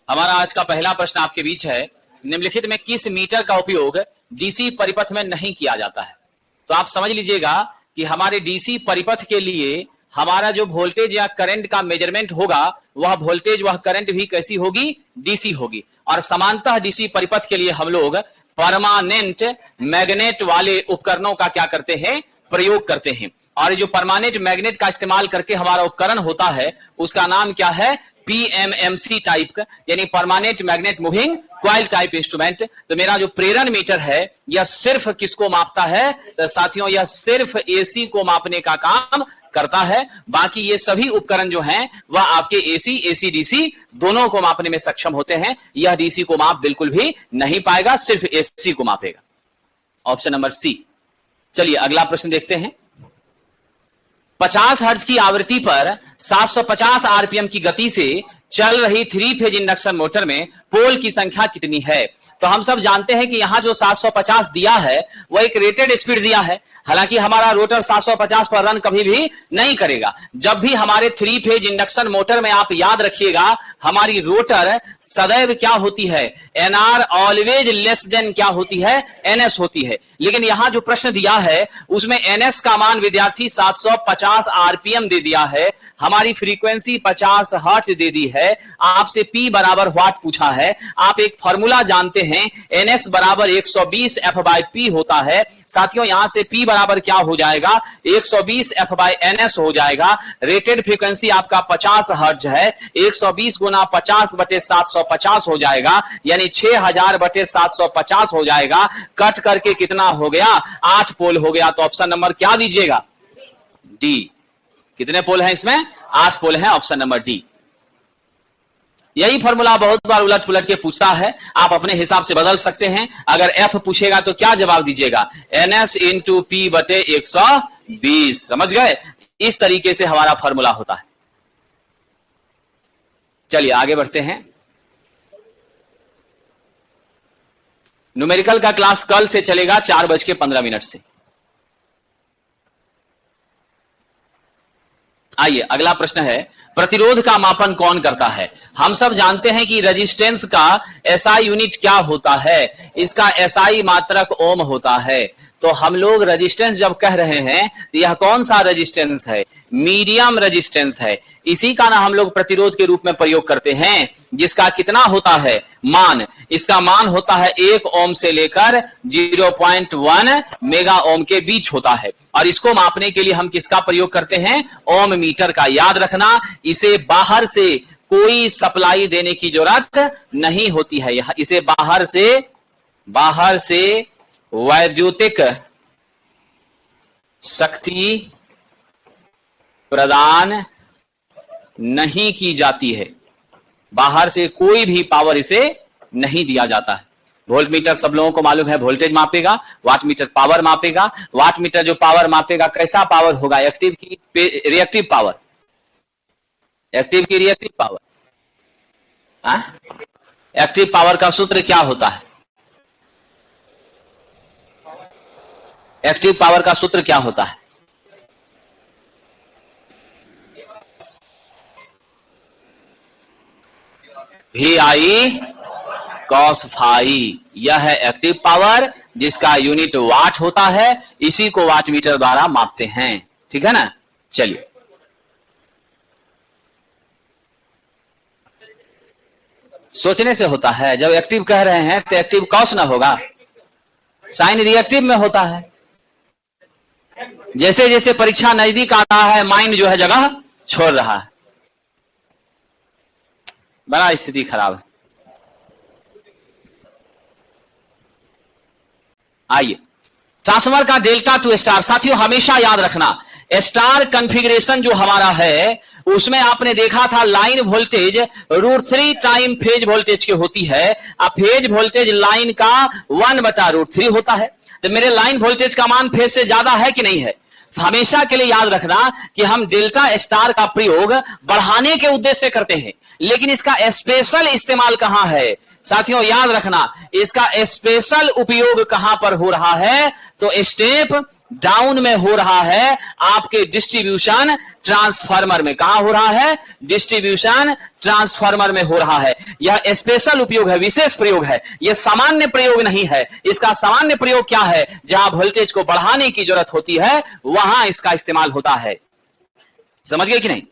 हमारा आज का पहला प्रश्न आपके बीच है, निम्नलिखित में किस मीटर का उपयोग डीसी परिपथ में नहीं किया जाता है? तो आप समझ लीजिएगा कि हमारे डीसी परिपथ के लिए हमारा जो वोल्टेज या करंट का मेजरमेंट होगा, वह वोल्टेज वह करंट भी कैसी होगी? डीसी होगी। और समानतः डीसी परिपथ के लिए हम लोग परमानेंट मैग्नेट वाले उपकरणों का क्या करते हैं? प्रयोग करते हैं। और जो परमानेंट मैग्नेट का इस्तेमाल करके हमारा उपकरण होता है, उसका नाम क्या है? पीएमएमसी टाइप का, यानी permanent magnet moving coil type instrument. तो मेरा जो प्रेरण मीटर है, यह सिर्फ किसको मापता है? तो साथियों, यह सिर्फ एसी को मापने का काम करता है। बाकी ये सभी उपकरण जो हैं, वह आपके एसी डीसी दोनों को मापने में सक्षम होते हैं। यह डीसी को माप बिल्कुल भी नहीं पाएगा, सिर्फ एसी को मापेगा। Option number C. चलिए अगला प्रश्न देखते हैं। 50 हर्ट्ज की आवृत्ति पर 750 आरपीएम की गति से चल रही 3 फेज इंडक्शन मोटर में पोल की संख्या कितनी है? तो हम सब जानते हैं कि यहां जो 750 दिया है, वह एक रेटेड स्पीड दिया है। हालांकि हमारा रोटर 750 पर रन कभी भी नहीं करेगा। जब भी हमारे 3 फेज इंडक्शन मोटर में, आप याद रखिएगा, हमारी रोटर सदैव क्या होती है? एनआर ऑलवेज लेस देन क्या होती है? एनएस होती है। लेकिन यहां जो प्रश्न दिया है, उसमें एनएस का मान विद्यार्थी 750 आरपीएम दे दिया है, हमारी फ्रीक्वेंसी 50 हर्ट्ज दे दी है, आपसे P बराबर व्हाट पूछा है। आप एक फॉर्मूला जानते हैं, NS बराबर 120 F/P होता है। साथियों, यहां से P बराबर क्या हो जाएगा? 120 F/NS हो जाएगा। रेटेड फ्रीक्वेंसी आपका 50 हर्ट्ज है, 120 गुना 50 बटे 750 हो जाएगा, यानी 6000 बटे 750 हो जाएगा। कट करके कितना हो गया? 8 पोल हो गया। तो ऑप्शन नंबर क्या दीजिएगा? डी। कितने पोल हैं इसमें? 8 पोल हैं, ऑप्शन नंबर डी। यही फॉर्मूला बहुत बार उलट पुलट के पूछता है, आप अपने हिसाब से बदल सकते हैं। अगर एफ पूछेगा तो क्या जवाब दीजिएगा? NS इंटू P बटे 120। समझ गए? इस तरीके से हमारा फॉर्मूला होता है। चलिए आगे बढ़ते हैं। न्यूमेरिकल का क्लास कल से चलेगा 4:15 से। आइए अगला प्रश्न है, प्रतिरोध का मापन कौन करता है? हम सब जानते हैं कि रेजिस्टेंस का एसआई यूनिट क्या होता है? इसका एसआई मात्रक ओम होता है। तो हम लोग रेजिस्टेंस जब कह रहे हैं, तो यह कौन सा रेजिस्टेंस है? मीडियम रेजिस्टेंस है। इसी का ना हम लोग प्रतिरोध के रूप में प्रयोग करते हैं, जिसका कितना होता है मान? इसका मान होता है 1 ओम से लेकर 0.1 मेगा ओम के बीच होता है। और इसको मापने के लिए हम किसका प्रयोग करते हैं? ओम मीटर का। याद रखना, इसे बाहर से कोई सप्लाई देने की जरूरत नहीं होती है। इसे बाहर से वैद्युतिक शक्ति प्रदान नहीं की जाती है। बाहर से कोई भी पावर इसे नहीं दिया जाता है। वोल्ट मीटर सब लोगों को मालूम है, वोल्टेज मापेगा। वाट मीटर पावर मापेगा। वाट मीटर जो पावर मापेगा, कैसा पावर होगा? एक्टिव की रिएक्टिव पावर। एक्टिव की रिएक्टिव पावर। एक्टिव पावर का सूत्र क्या होता है? एक्टिव पावर का सूत्र क्या होता है? VI cos phi। यह है एक्टिव पावर, जिसका यूनिट वाट होता है। इसी को वाट मीटर द्वारा मापते हैं। ठीक है ना? चलिए सोचने से होता है। जब एक्टिव कह रहे हैं तो एक्टिव कॉस ना होगा, साइन रिएक्टिव में होता है। जैसे जैसे परीक्षा नजदीक आ रहा है, माइंड जो है जगह छोड़ रहा है। बड़ा स्थिति खराब है। आइए, ट्रांसफार्मर का डेल्टा टू स्टार। साथियों, हमेशा याद रखना, स्टार कॉन्फ़िगरेशन जो हमारा है, उसमें आपने देखा था line voltage √3 time phase voltage की होती है। अब फेज वोल्टेज लाइन का 1/√3 होता है। तो मेरे लाइन वोल्टेज का मान फेज से ज्यादा है कि नहीं है? हमेशा के लिए याद रखना कि हम डेल्टा स्टार का प्रयोग बढ़ाने के उद्देश्य से करते हैं, लेकिन इसका स्पेशल इस्तेमाल कहां है? साथियों याद रखना, इसका स्पेशल उपयोग कहां पर हो रहा है? तो स्टेप डाउन में हो रहा है आपके डिस्ट्रीब्यूशन ट्रांसफार्मर में। कहां हो रहा है? डिस्ट्रीब्यूशन ट्रांसफार्मर में हो रहा है। यह स्पेशल उपयोग है, विशेष प्रयोग है, यह सामान्य प्रयोग नहीं है। इसका सामान्य प्रयोग क्या है? जहां वोल्टेज को बढ़ाने की जरूरत होती है वहां इसका इस्तेमाल होता है। समझ गए कि नहीं?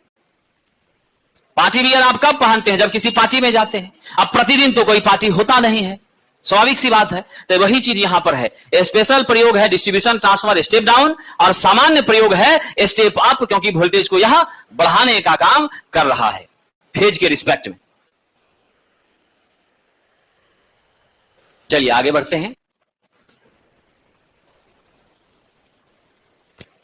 पार्टी वियर आप कब पहनते हैं? जब किसी पार्टी में जाते हैं। अब प्रतिदिन तो कोई पार्टी होता नहीं है, स्वाभाविक सी बात है। तो वही चीज यहां पर है। स्पेशल प्रयोग है डिस्ट्रीब्यूशन ट्रांसफार्मर स्टेप डाउन, और सामान्य प्रयोग है स्टेप अप, क्योंकि वोल्टेज को यह बढ़ाने का काम कर रहा है फेज के रिस्पेक्ट में। चलिए आगे बढ़ते हैं।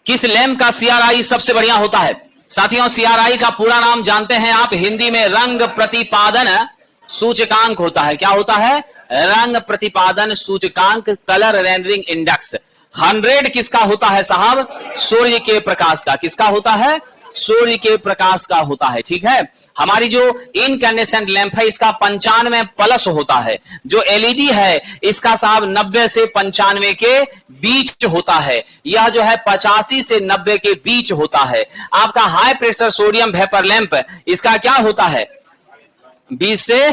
किस लैंप का सीआरआई सबसे बढ़िया होता है? साथियों, सीआरआई का पूरा नाम जानते हैं आप, हिंदी में रंग प्रतिपादन सूचकांक होता है। क्या होता है? रंग प्रतिपादन सूचकांक, कलर रेंडरिंग इंडेक्स। 100 किसका होता है साहब? सूर्य के प्रकाश का। किसका होता है? सूर्य के प्रकाश का होता है। ठीक है। हमारी जो इनकैंडेसेंट लैंप है इसका 95 प्लस होता है। जो एलईडी है इसका साहब 90 से 95 के बीच होता है। यह जो है 85 से 90 के बीच होता है। आपका high pressure sodium vapour lamp इसका क्या होता है? 20 से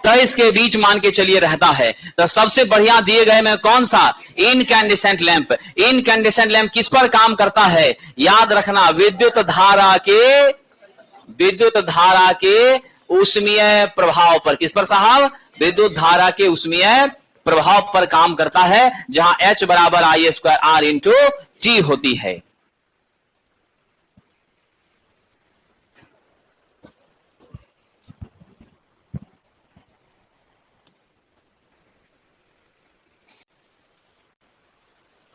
23 के बीच मान के चलिए रहता है। तो सबसे बढ़िया दिए गए में कौन सा? Incandescent lamp. इनकैंडेसेंट लैंप किस पर काम करता है? याद रखना, विद्युत धारा के ऊष्मीय प्रभाव पर। किस पर साहब? विद्युत धारा के ऊष्मीय प्रभाव पर काम करता है, जहां H बराबर I² R इंटू T होती है।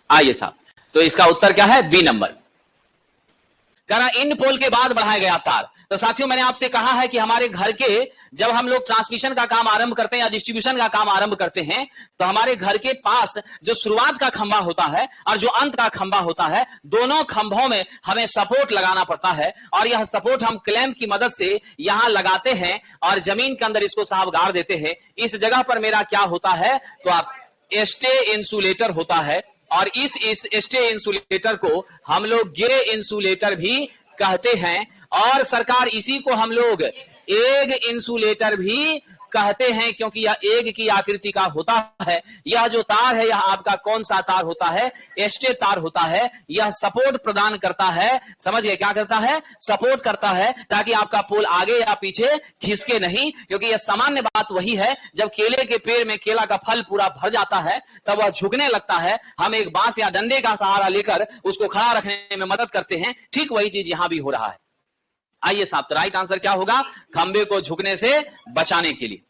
आइए साहब, तो इसका उत्तर क्या है? B number. करा इन पोल के बाद बढ़ाया गया तार। तो साथियों, मैंने आपसे कहा है कि हमारे घर के जब हम लोग ट्रांसमिशन का काम आरंभ करते हैं या डिस्ट्रीब्यूशन का काम आरंभ करते हैं, तो हमारे घर के पास जो शुरुआत का खंभा होता है और जो अंत का खंभा होता है, दोनों खंभों में हमें सपोर्ट लगाना पड़ता है। और यह सपोर्ट हम क्लैंप की मदद से यहां लगाते हैं और जमीन के अंदर इसको साहब गाड़ देते हैं। इस जगह पर मेरा क्या होता है? तो आप स्टे इंसुलेटर होता है, और इस स्टे इंसुलेटर को हम लोग गे इंसुलेटर भी कहते हैं, और सरकार इसी को हम लोग एग इंसुलेटर भी कहते हैं, क्योंकि यह एग की आकृति का होता है। यह जो तार है यह आपका कौन सा तार होता है? स्टे तार होता है। यह सपोर्ट प्रदान करता है। समझिए, क्या करता है? सपोर्ट करता है, ताकि आपका पोल आगे या पीछे खिसके नहीं। क्योंकि यह सामान्य बात वही है, जब केले के पेड़ में केला का फल पूरा भर जाता है तब वह झुकने लगता है। हम एक बांस या डंडे का सहारा लेकर उसको खड़ा रखने में मदद करते हैं। ठीक वही चीज यहां भी हो रहा है। आइए साहब, तो राइट आंसर क्या होगा? खंबे को झुकने से बचाने के लिए।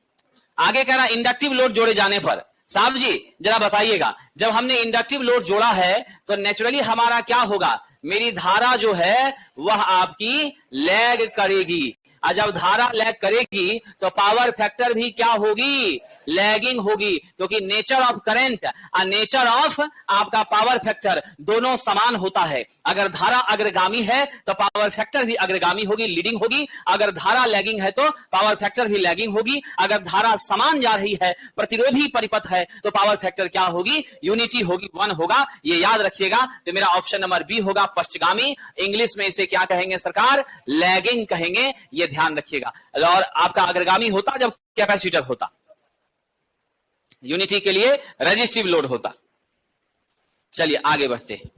आगे कह रहा इंडक्टिव लोड जोड़े जाने पर। साहब जी जरा बताइएगा, जब हमने इंडक्टिव लोड जोड़ा है तो नेचुरली हमारा क्या होगा? मेरी धारा जो है वह आपकी लैग करेगी, और जब धारा लैग करेगी तो पावर फैक्टर भी क्या होगी? लैगिंग होगी। क्योंकि नेचर ऑफ करंट और नेचर ऑफ आपका पावर फैक्टर दोनों समान होता है। अगर धारा अग्रगामी है तो पावर फैक्टर भी अग्रगामी होगी, लीडिंग होगी। अगर धारा लैगिंग है तो पावर फैक्टर भी लैगिंग होगी। अगर धारा समान जा रही है, प्रतिरोधी परिपथ है, तो पावर फैक्टर क्या होगी? यूनिटी होगी, 1 होगा। ये याद रखिएगा। तो मेरा ऑप्शन नंबर बी होगा, पश्चगामी। इंग्लिश में इसे क्या कहेंगे सरकार? लैगिंग कहेंगे, ये ध्यान रखिएगा। और आपका अग्रगामी होता जब कैपेसिटर होता, यूनिटी के लिए रेजिस्टिव लोड होता। चलिए आगे बढ़ते हैं।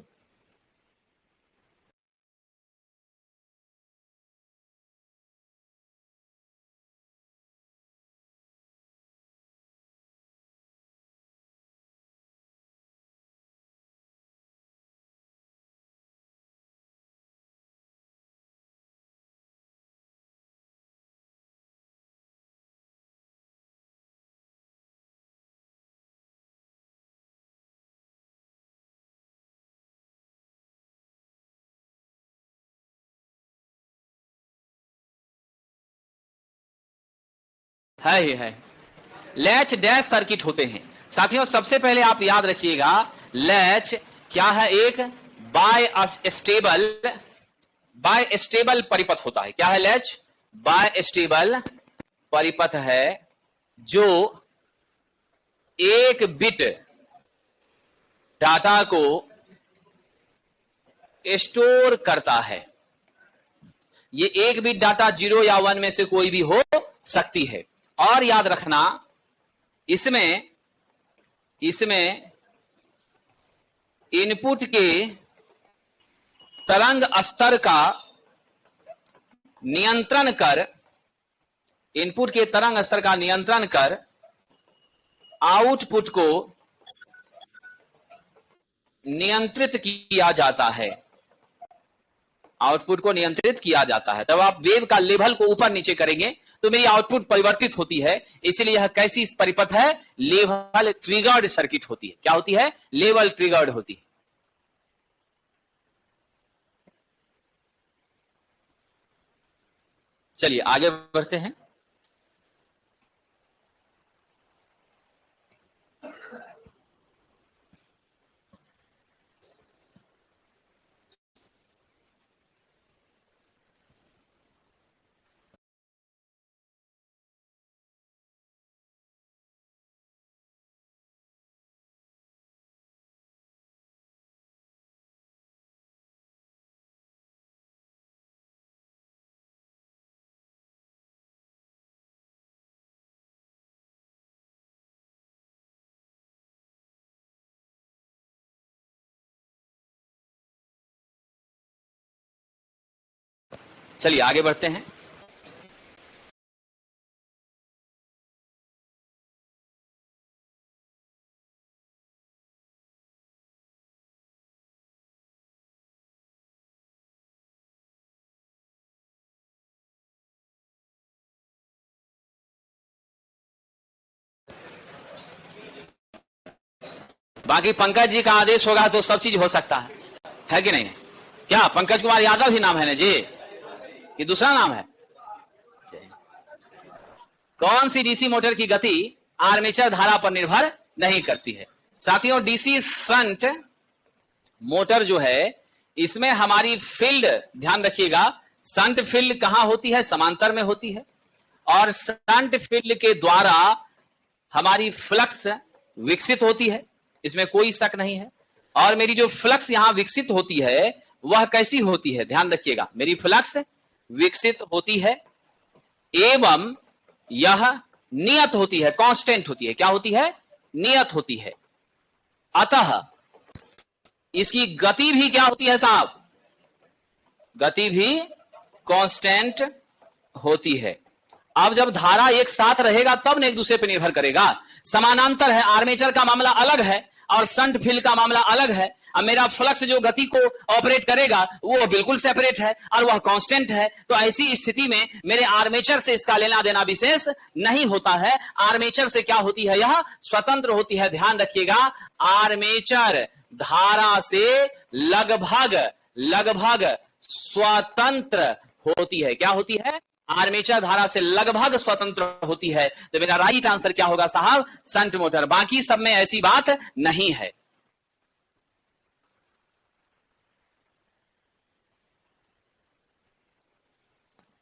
है ही है। लैच डैश सर्किट होते हैं। साथियों, सबसे पहले आप याद रखिएगा, लैच क्या है? एक बाय स्टेबल परिपथ होता है। क्या है लैच? बाय स्टेबल परिपथ है, जो एक बिट डाटा को स्टोर करता है। ये एक भी डाटा 0 या 1 में से कोई भी हो सकती है। और याद रखना, इसमें इनपुट के तरंग स्तर का नियंत्रण कर, इनपुट के तरंग स्तर का नियंत्रण कर आउटपुट को नियंत्रित किया जाता है। आउटपुट को नियंत्रित किया जाता है। तब आप वेव का लेवल को ऊपर नीचे करेंगे तो मेरी आउटपुट परिवर्तित होती है। इसलिए यह कैसी परिपथ है? लेवल ट्रिगर्ड सर्किट होती है। क्या होती है? लेवल ट्रिगर्ड होती है। चलिए आगे बढ़ते हैं। चलिए आगे बढ़ते हैं। बाकी पंकज जी का आदेश होगा तो सब चीज हो सकता है कि नहीं? क्या पंकज कुमार यादव ही नाम है ना जी, कि दूसरा नाम है? कौन सी डीसी मोटर की गति आर्मेचर धारा पर निर्भर नहीं करती है? साथियों, डीसी शंट मोटर जो है, इसमें हमारी फील्ड, ध्यान रखिएगा, शंट फील्ड कहां होती है? समांतर में होती है। और शंट फील्ड के द्वारा हमारी फ्लक्स विकसित होती है, इसमें कोई शक नहीं है। और मेरी जो फ्लक्स यहां विकसित होती है वह कैसी होती है? ध्यान रखिएगा, मेरी फ्लक्स विकसित होती है एवं यह नियत होती है, कांस्टेंट होती है। क्या होती है? नियत होती है। अतः इसकी गति भी क्या होती है साहब? गति भी कांस्टेंट होती है। अब जब धारा एक साथ रहेगा तब न एक दूसरे पर निर्भर करेगा। समानांतर है, आर्मेचर का मामला अलग है और शंट फील्ड का मामला अलग है। अब मेरा फ्लक्स जो गति को ऑपरेट करेगा वो बिल्कुल सेपरेट है और वह कांस्टेंट है। तो ऐसी स्थिति में मेरे आर्मेचर से इसका लेना देना विशेष नहीं होता है। आर्मेचर से क्या होती है? यह स्वतंत्र होती है। ध्यान रखिएगा, आर्मेचर धारा से लगभग स्वतंत्र होती है। क्या होती है? आर्मेचर धारा से लगभग स्वतंत्र होती है। तो मेरा राइट आंसर क्या होगा साहब? Shunt motor. बाकी सब में ऐसी बात नहीं है।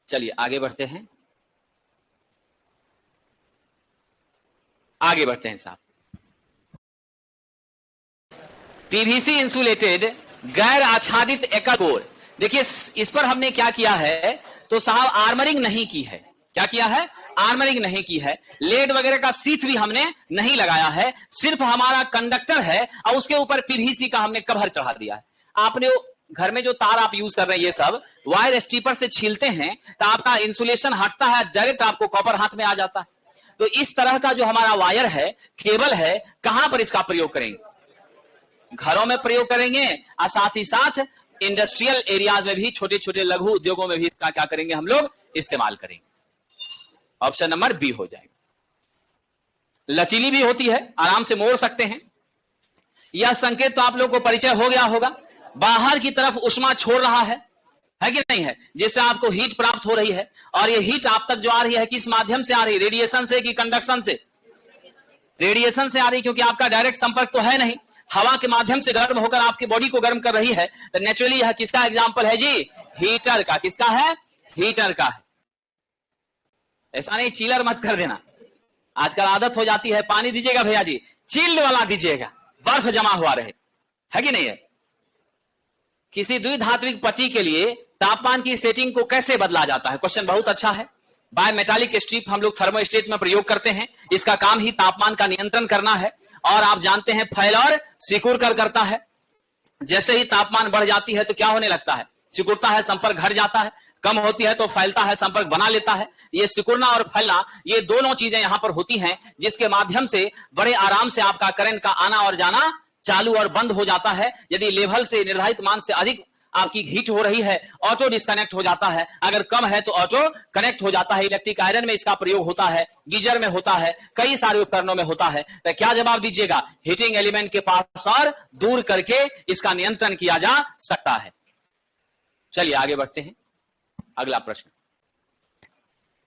चलिए आगे बढ़ते हैं। साहब, पीवीसी इंसुलेटेड गैर आच्छादित एकल कोर। देखिए इस पर हमने क्या किया है तो साहब आर्मरिंग नहीं की है। क्या किया है? आर्मरिंग नहीं की है। लेड वगैरह का सीथ भी हमने नहीं लगाया है। सिर्फ हमारा कंडक्टर है और उसके ऊपर पीवीसी का हमने कवर चढ़ा दिया है। आपने घर में जो तार आप यूज कर रहे हैं ये सब वायर स्ट्रिपर से छीलते हैं तो आपका इंसुलेशन हटता है, डायरेक्ट आपको कॉपर हाथ में आ जाता है। तो इस तरह का जो हमारा वायर है, केबल है, कहां पर इसका प्रयोग करेंगे? घरों में प्रयोग करेंगे और साथ ही साथ इंडस्ट्रियल एरियाज में भी, छोटे छोटे लघु उद्योगों में भी इसका क्या करेंगे? हम लोग इस्तेमाल करेंगे। ऑप्शन नंबर बी हो जाएगा। लचीली भी होती है, आराम से मोड़ सकते हैं। यह संकेत तो आप लोग को परिचय हो गया होगा। बाहर की तरफ उष्मा छोड़ रहा है कि नहीं है, जिससे आपको हीट प्राप्त हो रही है। और यह हीट आप तक जो आ रही है किस माध्यम से आ रही है? रेडिएशन से कि कंडक्शन से? रेडिएशन से आ रही, क्योंकि आपका डायरेक्ट संपर्क तो है नहीं। हवा के माध्यम से गर्म होकर आपकी बॉडी को गर्म कर रही है। तो नेचुरली यह किसका एग्जांपल है जी? हीटर का। किसका है? हीटर का है। ऐसा नहीं चिलर मत कर देना, आजकल आदत हो जाती है। पानी दीजिएगा भैया जी, चिल्ड वाला दीजिएगा, बर्फ जमा हुआ रहे, है कि नहीं है? किसी द्विधात्विक पट्टी के लिए तापमान की सेटिंग को कैसे बदला जाता है? क्वेश्चन बहुत अच्छा है। बाय मेटालिक स्ट्रिप हम लोग थर्मोस्टेट में प्रयोग करते हैं। इसका काम ही तापमान का नियंत्रण करना है और आप जानते हैं फैल और सिकुड़ कर करता है। जैसे ही तापमान बढ़ जाती है तो क्या होने लगता है? सिकुड़ता है, संपर्क घट जाता है। कम होती है तो फैलता है, संपर्क बना लेता है। ये सिकुड़ना और फैलना, ये दोनों चीजें यहां पर होती हैं, जिसके माध्यम से बड़े आराम से आपका करंट का आना और जाना चालू और बंद हो जाता है। यदि लेवल से निर्धारित मान से अधिक आपकी हीट हो रही है, ऑटो डिस्कनेक्ट हो जाता है। अगर कम है तो ऑटो कनेक्ट हो जाता है। इलेक्ट्रिक आयरन में इसका प्रयोग होता है, गीजर में होता है, कई सारे उपकरणों में होता है। तो क्या जवाब दीजिएगा? हीटिंग एलिमेंट के पास और दूर करके इसका नियंत्रण किया जा सकता है। चलिए आगे बढ़ते हैं। अगला प्रश्न,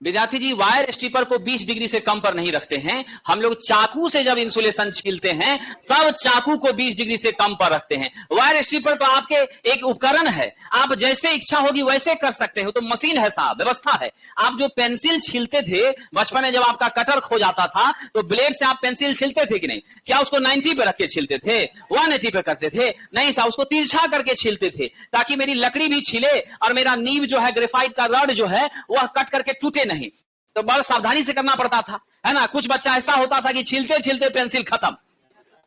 विद्यार्थी जी वायर स्ट्रिपर को 20 डिग्री से कम पर नहीं रखते हैं। हम लोग चाकू से जब इंसुलेशन छीलते हैं तब चाकू को 20 डिग्री से कम पर रखते हैं। वायर स्ट्रिपर तो आपके एक उपकरण है, आप जैसे इच्छा होगी वैसे कर सकते हो। तो मशीन है साहब, व्यवस्था है। आप जो पेंसिल छीलते थे बचपन में, जब आपका कटर खो जाता था तो ब्लेड से आप पेंसिल छीलते थे कि नहीं? क्या उसको 90 पे रख के छीलते थे, 180 पे करते थे? नहीं साहब, उसको तिरछा करके छीलते थे ताकि मेरी लकड़ी भी छिले और मेरा नीब जो है, ग्रेफाइट का रॉड जो है, वह कट करके टूटे नहीं। तो बड़ा सावधानी से करना पड़ता था, है ना? कुछ बच्चा ऐसा होता था कि छीलते छीलते पेंसिल खत्म,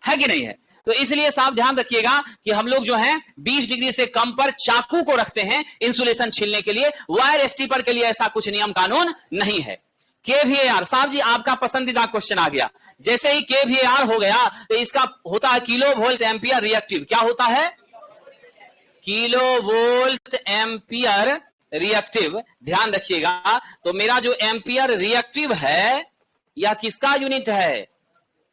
है कि नहीं है? तो इसलिए साहब ध्यान रखिएगा कि हम लोग जो है 20 डिग्री से कम पर चाकू को रखते हैं इंसुलेशन छीलने के लिए। वायर स्ट्रिपर के लिए ऐसा कुछ नियम कानून नहीं है। केवीएआर साहब जी, आपका पसंदीदा क्वेश्चन आ गया। जैसे ही केवीएआर हो गया तो इसका होता है किलो वोल्ट एम्पियर रिएक्टिव। क्या होता है? Kilo volt ampere reactive. ध्यान रखिएगा, तो मेरा जो एम्पियर रिएक्टिव है यह किसका यूनिट है?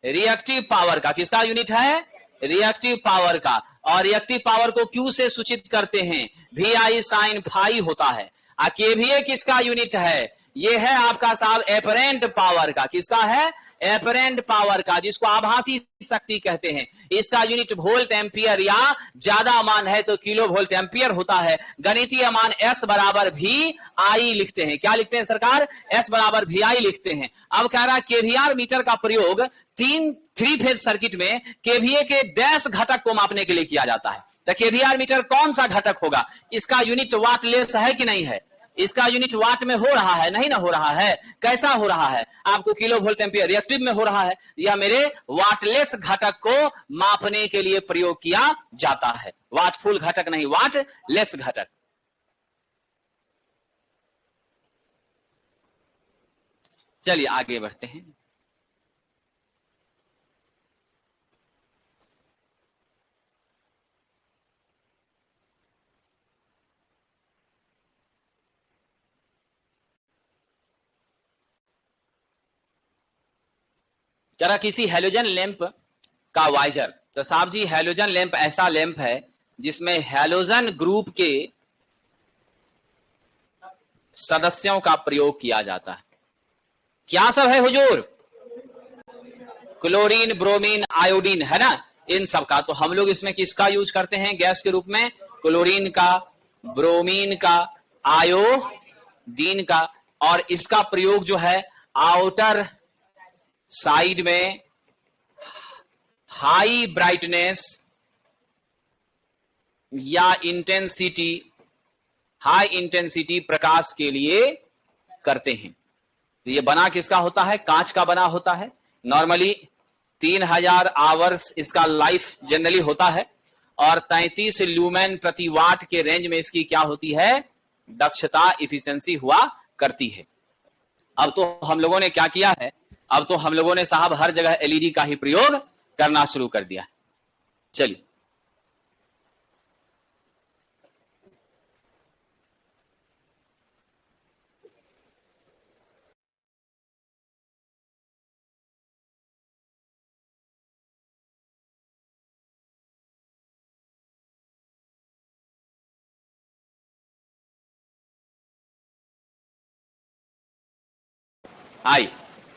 रिएक्टिव पावर का। किसका यूनिट है? रिएक्टिव पावर का। और रिएक्टिव पावर को क्यू से सूचित करते हैं, VI sin फाई होता है। केवीए किसका यूनिट है? ये है आपका साहब एपरेंट पावर का। किसका है? एपरेंट पावर का, जिसको आभासी शक्ति कहते हैं। इसका यूनिट वोल्ट एम्पियर या ज्यादा मान है तो किलो वोल्ट एम्पियर होता है। गणितीय मान S बराबर VI लिखते हैं। क्या लिखते हैं सरकार? S बराबर VI लिखते हैं। अब कह रहा है केवीआर मीटर का प्रयोग 3 फेज सर्किट में केवीए के डैश घटक को मापने के लिए किया जाता है। तो केवीआर मीटर कौन सा घटक होगा? इसका यूनिट वाटलेस है कि नहीं है? इसका यूनिट वाट में हो रहा है? नहीं ना हो रहा है। कैसा हो रहा है? आपको किलो वोल्ट एम्पियर रिएक्टिव में हो रहा है। यह मेरे वाटलेस घटक को मापने के लिए प्रयोग किया जाता है। वाटफुल घटक नहीं, वाटलेस घटक। चलिए आगे बढ़ते हैं। जरा किसी हैलोजन लैंप का वाइजर, तो साहब जी हैलोजन लैंप ऐसा लैंप है जिसमें हैलोजन ग्रुप के सदस्यों का प्रयोग किया जाता है। क्या सब है हुजूर? क्लोरीन, ब्रोमीन, आयोडीन, है ना? इन सब का। तो हम लोग इसमें किसका यूज करते हैं गैस के रूप में? क्लोरीन का, ब्रोमीन का, आयोडीन का। और इसका प्रयोग जो है आउटर साइड में हाई ब्राइटनेस या इंटेंसिटी, हाई इंटेंसिटी प्रकाश के लिए करते हैं। तो ये बना किसका होता है? कांच का बना होता है। नॉर्मली 3000 आवर्स इसका लाइफ जनरली होता है और 33 ल्यूमेन प्रति वाट के रेंज में इसकी क्या होती है? दक्षता, इफिशिएंसी हुआ करती है। अब तो हम लोगों ने क्या किया है? अब तो हम लोगों ने साहब हर जगह एलईडी का ही प्रयोग करना शुरू कर दिया है। चलिए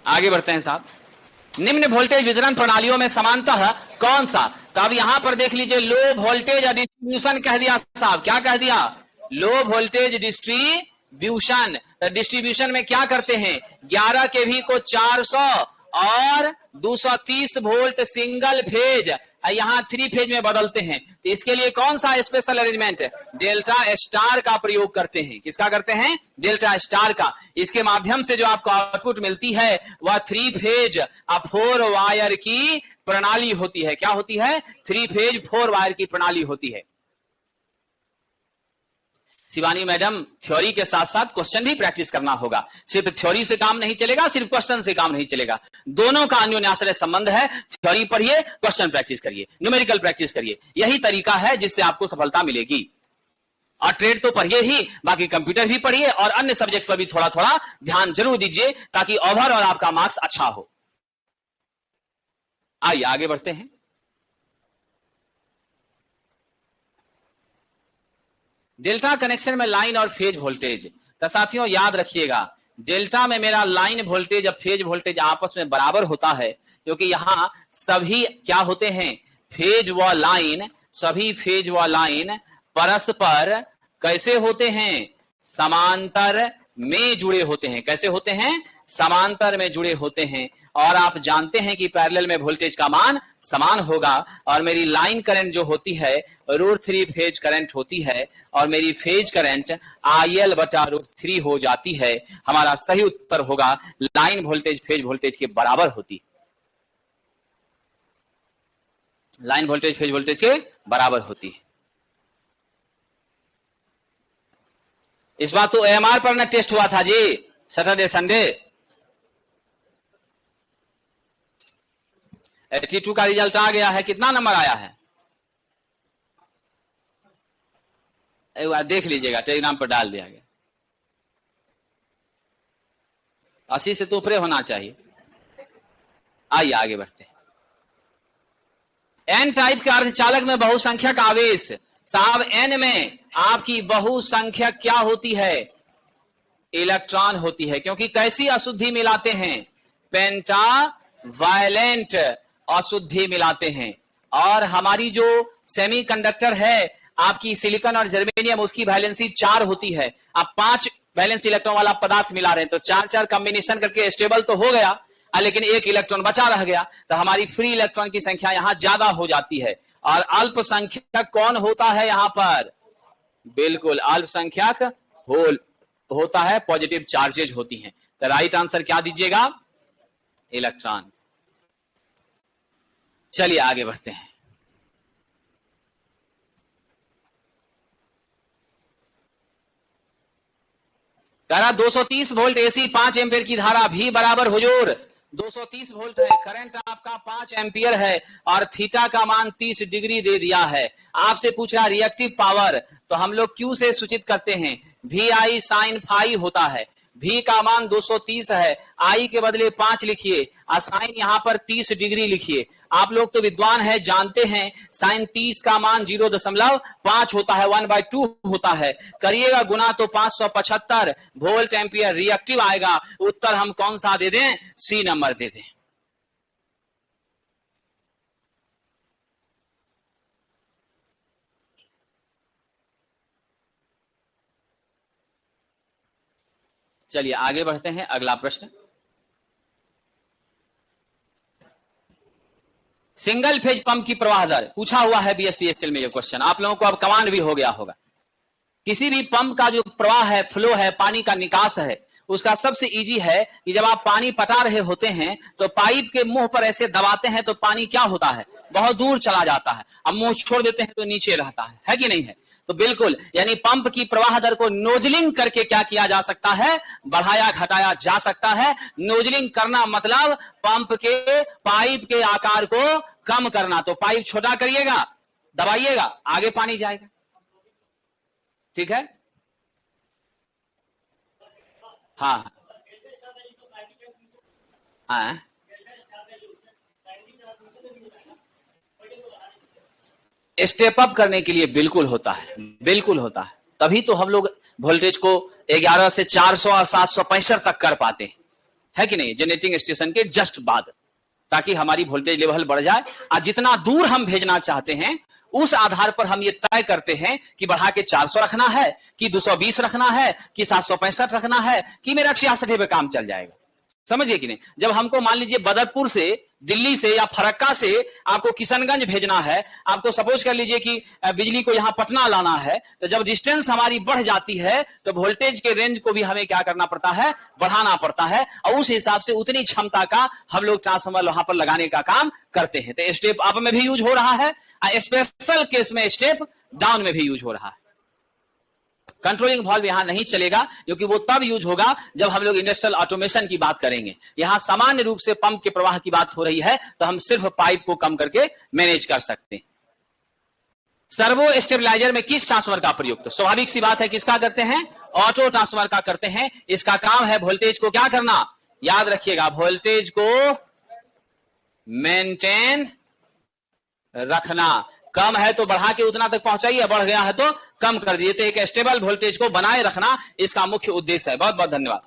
आगे बढ़ते हैं साहब। निम्न वोल्टेज वितरण प्रणालियों में समानतः कौन सा? तो अब यहां पर देख लीजिए, लो वोल्टेज डिस्ट्रीब्यूशन कह दिया साहब। क्या कह दिया? Low voltage distribution. तो डिस्ट्रीब्यूशन में क्या करते हैं? 11 केवी को 400 और 230 वोल्ट सिंगल फेज यहां 3 फेज में बदलते हैं, तो इसके लिए कौन सा स्पेशल अरेंजमेंट है? डेल्टा स्टार का प्रयोग करते हैं। किसका करते हैं? डेल्टा स्टार का। इसके माध्यम से जो आपको आउटपुट मिलती है वह 3 फेज 4 वायर की प्रणाली होती है। क्या होती है? 3 फेज 4 वायर की प्रणाली होती है। शिवानी मैडम, थ्योरी के साथ साथ क्वेश्चन भी प्रैक्टिस करना होगा। सिर्फ थ्योरी से काम नहीं चलेगा, सिर्फ क्वेश्चन से काम नहीं चलेगा। दोनों का अन्योन्याश्रय संबंध है। थ्योरी पढ़िए, क्वेश्चन प्रैक्टिस करिए, न्यूमेरिकल प्रैक्टिस करिए। यही तरीका है जिससे आपको सफलता मिलेगी। और ट्रेड तो पढ़िए ही, बाकी कंप्यूटर भी पढ़िए और अन्य सब्जेक्ट पर भी थोड़ा थोड़ा ध्यान जरूर दीजिए, ताकि ओवरऑल आपका मार्क्स अच्छा हो। आइए आगे बढ़ते हैं। डेल्टा कनेक्शन में लाइन और फेज वोल्टेज, तो साथियों याद रखिएगा, डेल्टा में मेरा लाइन वोल्टेज और फेज वोल्टेज आपस में बराबर होता है, क्योंकि यहां सभी क्या होते हैं? फेज व लाइन, सभी फेज व लाइन परस्पर कैसे होते हैं? समांतर में जुड़े होते हैं। कैसे होते हैं? समांतर में जुड़े होते हैं। और आप जानते हैं कि पैरेलल में वोल्टेज का मान समान होगा, और मेरी लाइन करंट जो होती है √3 फेज करंट होती है, और मेरी फेज करंट IL/√3 हो जाती है। हमारा सही उत्तर होगा लाइन वोल्टेज फेज वोल्टेज के बराबर होती। लाइन वोल्टेज फेज वोल्टेज के बराबर होती है। इस बार तो AMR पर ना टेस्ट हुआ था जी, सैटरडे संडे। 82 का रिजल्ट आ गया है। कितना नंबर आया है? एक बार देख लीजिएगा, टेलीग्राम पर डाल दिया गया। 80 से तो ऊपर होना चाहिए। आइए आगे बढ़ते हैं। एन टाइप के अर्धचालक में बहुसंख्यक आवेश। साहब, एन में आपकी बहुसंख्यक क्या होती है? इलेक्ट्रॉन होती है। क्योंकि कैसी अशुद्धि मिलाते हैं? पेंटावायलेंट अशुद्धि मिलाते हैं। और हमारी जो सेमीकंडक्टर है आपकी सिलिकॉन और जर्मेनियम, उसकी वैलेंसी 4 होती है। आप 5 वैलेंस इलेक्ट्रॉन वाला पदार्थ मिला रहे हैं, तो 4-4 कॉम्बिनेशन करके स्टेबल तो हो गया, लेकिन एक इलेक्ट्रॉन बचा रह गया, तो हमारी फ्री इलेक्ट्रॉन की संख्या यहां ज्यादा हो जाती है। और अल्पसंख्यक कौन होता है यहां पर? बिल्कुल, अल्पसंख्यक होल होता है, पॉजिटिव चार्जेज होती हैं। तो राइट आंसर क्या दीजिएगा? इलेक्ट्रॉन। चलिए आगे बढ़ते हैं। करा 230 वोल्ट एसी 5 एम्पियर की धारा भी बराबर हुजूर 230 वोल्ट है। करंट आपका 5 एम्पियर है और थीटा का मान 30 डिग्री दे दिया है। आपसे पूछ रहा रिएक्टिव पावर, तो हम लोग क्यू से सूचित करते हैं, VI sin फाई होता है। V का मान 230 है, I के बदले 5 लिखिए, और साइन यहां पर 30 डिग्री लिखिए। आप लोग तो विद्वान है, जानते हैं साइन 30 का मान 0.5 होता है, 1/2 होता है। करिएगा गुना तो 575 वोल्ट एम्पियर रिएक्टिव आएगा। उत्तर हम कौन सा दे दें? सी नंबर दे दें। चलिए आगे बढ़ते हैं। अगला प्रश्न, सिंगल फेज पंप की प्रवाह दर पूछा हुआ है बीएसपी एक्सेल में। ये क्वेश्चन आप लोगों को अब कमांड भी हो गया होगा। किसी भी पंप का जो प्रवाह है, फ्लो है, पानी का निकास है, उसका सबसे इजी है कि जब आप पानी पटा रहे होते हैं तो पाइप के मुंह पर ऐसे दबाते हैं तो पानी क्या होता है? बहुत दूर चला जाता है। अब मुंह छोड़ देते हैं तो नीचे रहता है कि नहीं है? तो बिल्कुल, यानी पंप की प्रवाह दर को नोजलिंग करके क्या किया जा सकता है? बढ़ाया घटाया जा सकता है। नोजलिंग करना मतलब पंप के पाइप के आकार को कम करना। तो पाइप छोटा करिएगा, दबाइएगा, आगे पानी जाएगा। ठीक है? हाँ हाँ, स्टेप अप करने के लिए बिल्कुल होता है, बिल्कुल होता है। तभी तो हम लोग वोल्टेज को 11 से 400 और 765 तक कर पाते हैं कि नहीं, जनरेटिंग स्टेशन के जस्ट बाद, ताकि हमारी वोल्टेज लेवल बढ़ जाए। और जितना दूर हम भेजना चाहते हैं उस आधार पर हम ये तय करते हैं कि बढ़ा के 400 रखना है, कि 220 रखना है, कि 765 रखना है, कि मेरा 66 पे काम चल जाएगा। समझिए कि नहीं। जब हमको मान लीजिए बदरपुर से, दिल्ली से या फरक्का से आपको किशनगंज भेजना है, आपको सपोज कर लीजिए कि बिजली को यहां पटना लाना है, तो जब डिस्टेंस हमारी बढ़ जाती है तो वोल्टेज के रेंज को भी हमें क्या करना पड़ता है, बढ़ाना पड़ता है, और उस हिसाब से उतनी क्षमता का हम लोग ट्रांसफार्मर वहां पर लगाने का काम करते हैं। तो स्टेप अप में भी यूज हो रहा है, स्पेशल केस में स्टेप डाउन में भी यूज हो रहा है। कंट्रोलिंग वाल्व यहां नहीं चलेगा, क्योंकि वो तब यूज होगा जब हम लोग इंडस्ट्रियल ऑटोमेशन की बात करेंगे। यहां सामान्य रूप से पंप के प्रवाह की बात हो रही है, तो हम सिर्फ पाइप को कम करके मैनेज कर सकते हैं। सर्वो स्टेबलाइजर में किस ट्रांसफार्मर का प्रयोग? तो स्वाभाविक सी बात है, किसका करते हैं? ऑटो ट्रांसफार्मर का करते हैं। इसका काम है वोल्टेज को क्या करना, याद रखिएगा, वोल्टेज को मेंटेन रखना। कम है तो बढ़ा के उतना तक पहुंचाइए, बढ़ गया है तो कम कर दिए। तो एक स्टेबल वोल्टेज को बनाए रखना इसका मुख्य उद्देश्य है। बहुत बहुत धन्यवाद।